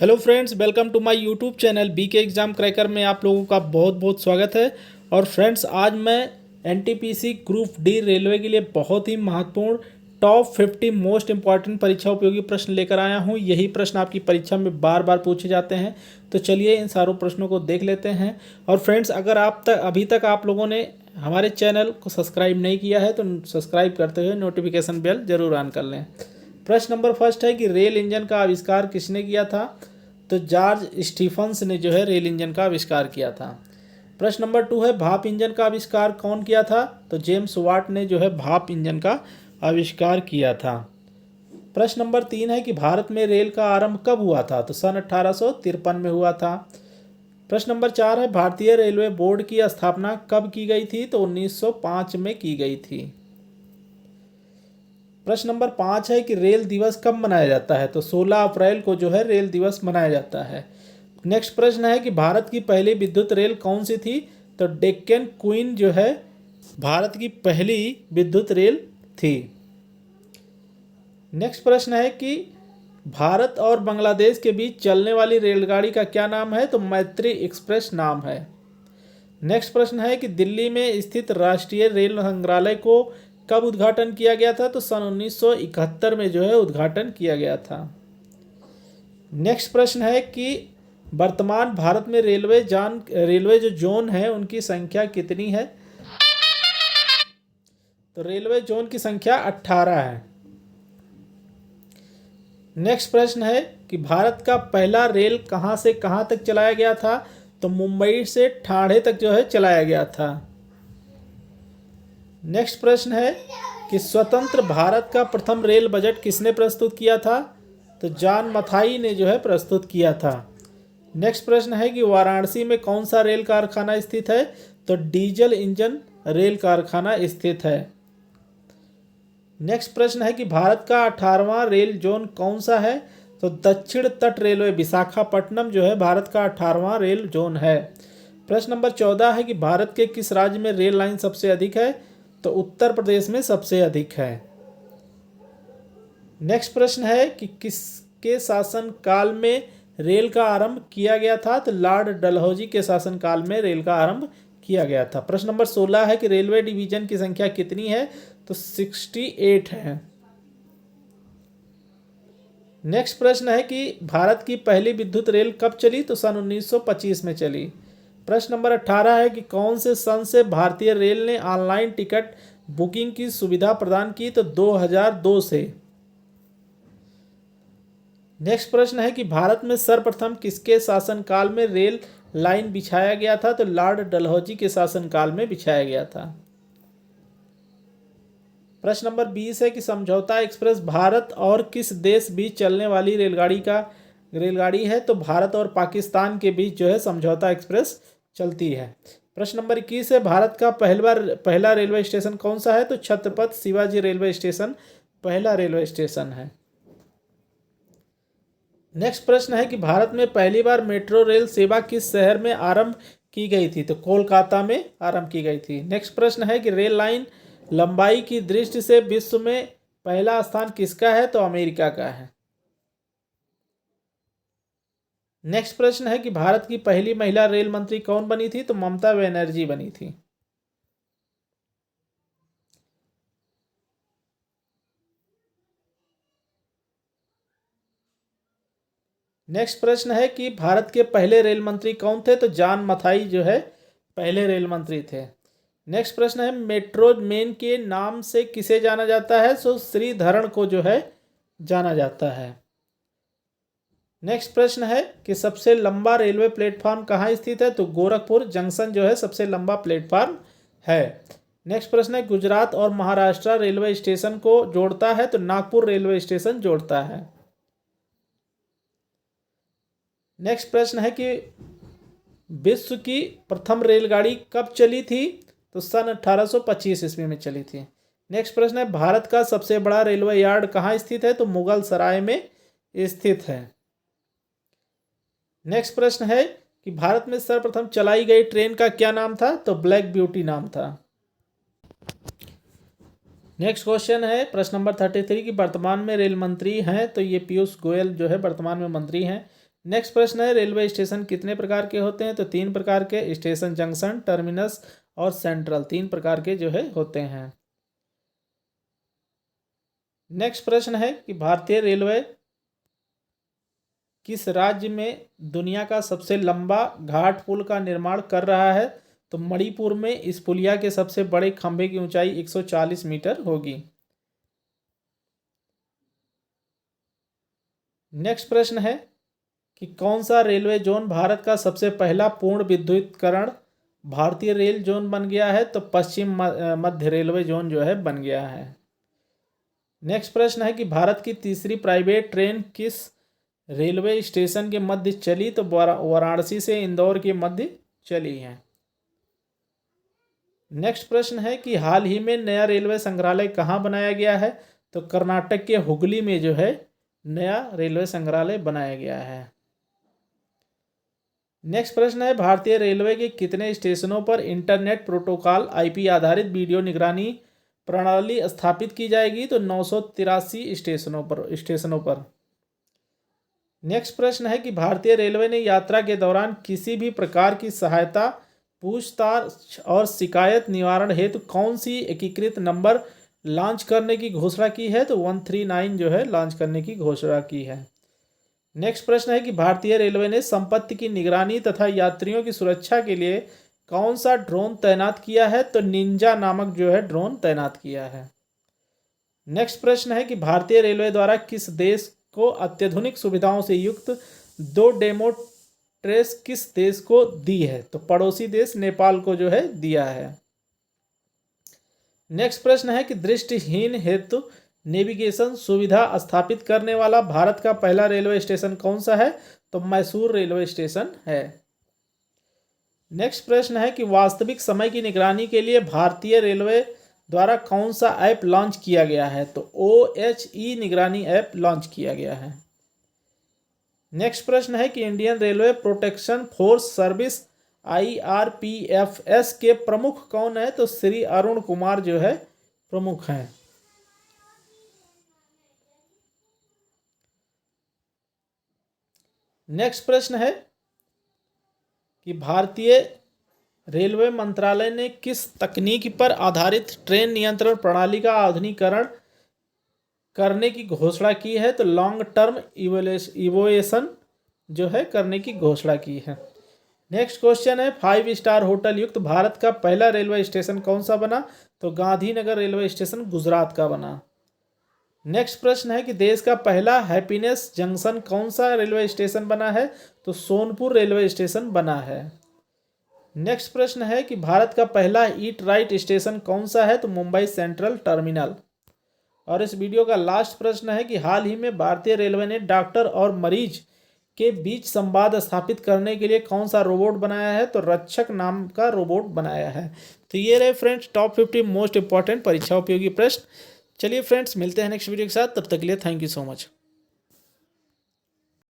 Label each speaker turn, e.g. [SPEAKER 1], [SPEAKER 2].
[SPEAKER 1] Hello friends, welcome to my YouTube channel BK exam cracker में आप लोगों का बहुत बहुत स्वागत है। और फ्रेंड्स, आज मैं एनटीपीसी ग्रुप डी रेलवे के लिए बहुत ही महत्वपूर्ण टॉप 50 मोस्ट इंपॉर्टेंट परीक्षा उपयोगी प्रश्न लेकर आया हूं। यही प्रश्न आपकी परीक्षा में बार बार पूछे जाते हैं, तो चलिए इन सारों प्रश्नों को देख लेते हैं। और फ्रेंड्स, अगर अभी तक आप लोगों ने हमारे चैनल को सब्सक्राइब नहीं किया है तो सब्सक्राइब करते हुए नोटिफिकेशन बेल जरूर ऑन कर लें। प्रश्न नंबर फर्स्ट है कि रेल इंजन का आविष्कार किसने किया था? तो जॉर्ज स्टीफंस ने जो है रेल इंजन का आविष्कार किया था। प्रश्न नंबर 2 है भाप इंजन का आविष्कार कौन किया था? तो जेम्स वाट ने जो है भाप इंजन का आविष्कार किया था। प्रश्न नंबर 3 है कि भारत में रेल का आरंभ कब हुआ था? तो सन 1853 में हुआ था। प्रश्न नंबर 4 है भारतीय रेलवे बोर्ड की स्थापना कब की गई थी? तो 1905 में की गई थी। प्रश्न नंबर 5 है कि रेल दिवस कब मनाया जाता है? तो 16 अप्रैल को जो है रेल दिवस मनाया जाता है। नेक्स्ट प्रश्न है कि भारत की पहली विद्युत रेल कौन सी थी? तो डेक्कन क्वीन जो है भारत की पहली विद्युत रेल थी। नेक्स्ट प्रश्न है कि भारत और बांग्लादेश के बीच चलने वाली रेलगाड़ी का क्या नाम है? तो मैत्री एक्सप्रेस नाम है। नेक्स्ट प्रश्न है कि दिल्ली में स्थित राष्ट्रीय रेल संग्रहालय को कब उद्घाटन किया गया था? तो सन 1971 में जो है उद्घाटन किया गया था। नेक्स्ट प्रश्न है कि वर्तमान भारत में रेलवे जो जोन है उनकी संख्या कितनी है? तो रेलवे जोन की संख्या 18 है। नेक्स्ट प्रश्न है कि भारत का पहला रेल कहां से कहां तक चलाया गया था? तो मुंबई से ठाणे तक जो है चलाया गया था। नेक्स्ट प्रश्न है कि स्वतंत्र भारत का प्रथम रेल बजट किसने प्रस्तुत किया था? तो जॉन मथाई ने जो है प्रस्तुत किया था। नेक्स्ट प्रश्न है कि वाराणसी में कौन सा रेल कारखाना स्थित है? तो डीजल इंजन रेल कारखाना स्थित है। नेक्स्ट प्रश्न है कि भारत का 18वां रेल जोन कौन सा है? तो दक्षिण तट रेलवे विशाखापट्टनम जो है भारत का 18वां रेल जोन है। प्रश्न नंबर 14 है कि भारत के किस राज्य में रेल लाइन सबसे अधिक है? तो उत्तर प्रदेश में सबसे अधिक है। नेक्स्ट प्रश्न है कि किसके शासन काल में रेल का आरंभ किया गया था? तो लॉर्ड डलहौजी के शासन काल में रेल का आरंभ किया गया था। प्रश्न नंबर 16 है कि रेलवे डिवीजन की संख्या कितनी है? तो 68 है। नेक्स्ट प्रश्न है कि भारत की पहली विद्युत रेल कब चली? तो सन 1925 में चली। प्रश्न नंबर 18 है कि कौन से सन से भारतीय रेल ने ऑनलाइन टिकट बुकिंग की सुविधा प्रदान की? तो 2002 से। नेक्स्ट प्रश्न है कि भारत में सर्वप्रथम किसके शासनकाल में रेल लाइन बिछाया गया था? तो लॉर्ड डलहौजी के शासनकाल में बिछाया गया था। प्रश्न नंबर 20 है कि समझौता एक्सप्रेस भारत और किस देश बीच चलने वाली रेलगाड़ी है? तो भारत और पाकिस्तान के बीच जो है समझौता एक्सप्रेस चलती है। प्रश्न नंबर 21 है भारत का पहला रेलवे स्टेशन कौन सा है? तो छत्रपति शिवाजी रेलवे स्टेशन पहला रेलवे स्टेशन है। नेक्स्ट प्रश्न है कि भारत में पहली बार मेट्रो रेल सेवा किस शहर में आरंभ की गई थी? तो कोलकाता में आरंभ की गई थी। नेक्स्ट प्रश्न है कि रेल लाइन लंबाई की दृष्टि से विश्व में पहला स्थान किसका है? तो अमेरिका का है। नेक्स्ट प्रश्न है कि भारत की पहली महिला रेल मंत्री कौन बनी थी? तो ममता बनर्जी बनी थी। नेक्स्ट प्रश्न है कि भारत के पहले रेल मंत्री कौन थे? तो जॉन मथाई जो है पहले रेल मंत्री थे। नेक्स्ट प्रश्न है मेट्रो मैन के नाम से किसे जाना जाता है? सो श्रीधरण को जो है जाना जाता है। नेक्स्ट प्रश्न है कि सबसे लंबा रेलवे प्लेटफॉर्म कहाँ स्थित है? तो गोरखपुर जंक्शन जो है सबसे लंबा प्लेटफॉर्म है। नेक्स्ट प्रश्न है गुजरात और महाराष्ट्र रेलवे स्टेशन को जोड़ता है? तो नागपुर रेलवे स्टेशन जोड़ता है। नेक्स्ट प्रश्न है कि विश्व की प्रथम रेलगाड़ी कब चली थी? तो सन 1825 ईस्वी में चली थी। नेक्स्ट प्रश्न है भारत का सबसे बड़ा रेलवे यार्ड कहाँ स्थित है? तो मुगल सराय में स्थित है। नेक्स्ट प्रश्न है कि भारत में सर्वप्रथम चलाई गई ट्रेन का क्या नाम था? तो ब्लैक ब्यूटी नाम था। नेक्स्ट क्वेश्चन है प्रश्न नंबर 33 की वर्तमान में रेल मंत्री हैं? तो ये पीयूष गोयल जो है वर्तमान में मंत्री हैं। नेक्स्ट प्रश्न है, रेलवे स्टेशन कितने प्रकार के होते हैं? तो 3 प्रकार के, स्टेशन, जंक्शन, टर्मिनस और सेंट्रल, 3 प्रकार के जो है होते हैं। नेक्स्ट प्रश्न है कि भारतीय रेलवे किस राज्य में दुनिया का सबसे लंबा घाट पुल का निर्माण कर रहा है? तो मणिपुर में इस पुलिया के सबसे बड़े खंभे की ऊंचाई 140 मीटर होगी। नेक्स्ट प्रश्न है कि कौन सा रेलवे जोन भारत का सबसे पहला पूर्ण विद्युतीकरण भारतीय रेल जोन बन गया है? तो पश्चिम मध्य रेलवे जोन जो है बन गया है। नेक्स्ट प्रश्न है कि भारत की तीसरी प्राइवेट ट्रेन किस रेलवे स्टेशन के मध्य चली? तो वाराणसी से इंदौर के मध्य चली है। नेक्स्ट प्रश्न है कि हाल ही में नया रेलवे संग्रहालय कहाँ बनाया गया है? तो कर्नाटक के हुगली में जो है नया रेलवे संग्रहालय बनाया गया है। नेक्स्ट प्रश्न है, भारतीय रेलवे के कितने स्टेशनों पर इंटरनेट प्रोटोकॉल आईपी आधारित वीडियो निगरानी प्रणाली स्थापित की जाएगी? तो 983 स्टेशनों पर। नेक्स्ट प्रश्न है कि भारतीय रेलवे ने यात्रा के दौरान किसी भी प्रकार की सहायता, पूछताछ और शिकायत निवारण हेतु कौन सी एकीकृत नंबर लॉन्च करने की घोषणा की है? तो 139 जो है लॉन्च करने की घोषणा की है। नेक्स्ट प्रश्न है कि भारतीय रेलवे ने संपत्ति की निगरानी तथा यात्रियों की सुरक्षा के लिए कौन सा ड्रोन तैनात किया है? तो निंजा नामक जो है ड्रोन तैनात किया है। नेक्स्ट प्रश्न है कि भारतीय रेलवे द्वारा किस देश को अत्याधुनिक सुविधाओं से युक्त 2 डेमो ट्रेस किस देश को दी है? तो पड़ोसी देश नेपाल को जो है दिया है। नेक्स्ट प्रश्न है कि दृष्टिहीन हेतु नेविगेशन सुविधा स्थापित करने वाला भारत का पहला रेलवे स्टेशन कौन सा है? तो मैसूर रेलवे स्टेशन है। नेक्स्ट प्रश्न है कि वास्तविक समय की निगरानी के लिए भारतीय रेलवे द्वारा कौन सा ऐप लॉन्च किया गया है? तो OHE निगरानी ऐप लॉन्च किया गया है। नेक्स्ट प्रश्न है कि Indian railway protection force service IRPFS के प्रमुख कौन है? तो श्री अरुण कुमार जो है प्रमुख हैं। नेक्स्ट प्रश्न है कि भारतीय रेलवे मंत्रालय ने किस तकनीक पर आधारित ट्रेन नियंत्रण प्रणाली का आधुनिकीकरण करने की घोषणा की है? तो लॉन्ग टर्म इवोल्यूशन जो है करने की घोषणा की है। नेक्स्ट क्वेश्चन है, 5 स्टार होटल युक्त भारत का पहला रेलवे स्टेशन कौन सा बना? तो गांधीनगर रेलवे स्टेशन गुजरात का बना। नेक्स्ट प्रश्न है कि देश का पहला हैप्पीनेस जंक्शन कौन सा रेलवे स्टेशन बना है? तो सोनपुर रेलवे स्टेशन बना है। नेक्स्ट प्रश्न है कि भारत का पहला ईट राइट स्टेशन कौन सा है? तो मुंबई सेंट्रल टर्मिनल। और इस वीडियो का लास्ट प्रश्न है कि हाल ही में भारतीय रेलवे ने डॉक्टर और मरीज के बीच संवाद स्थापित करने के लिए कौन सा रोबोट बनाया है? तो रक्षक नाम का रोबोट बनाया है। तो ये रहे फ्रेंड्स टॉप 50 मोस्ट इंपॉर्टेंट परीक्षा उपयोगी प्रश्न। चलिए फ्रेंड्स मिलते हैं नेक्स्ट वीडियो के साथ, तब तक के लिए थैंक यू सो मच।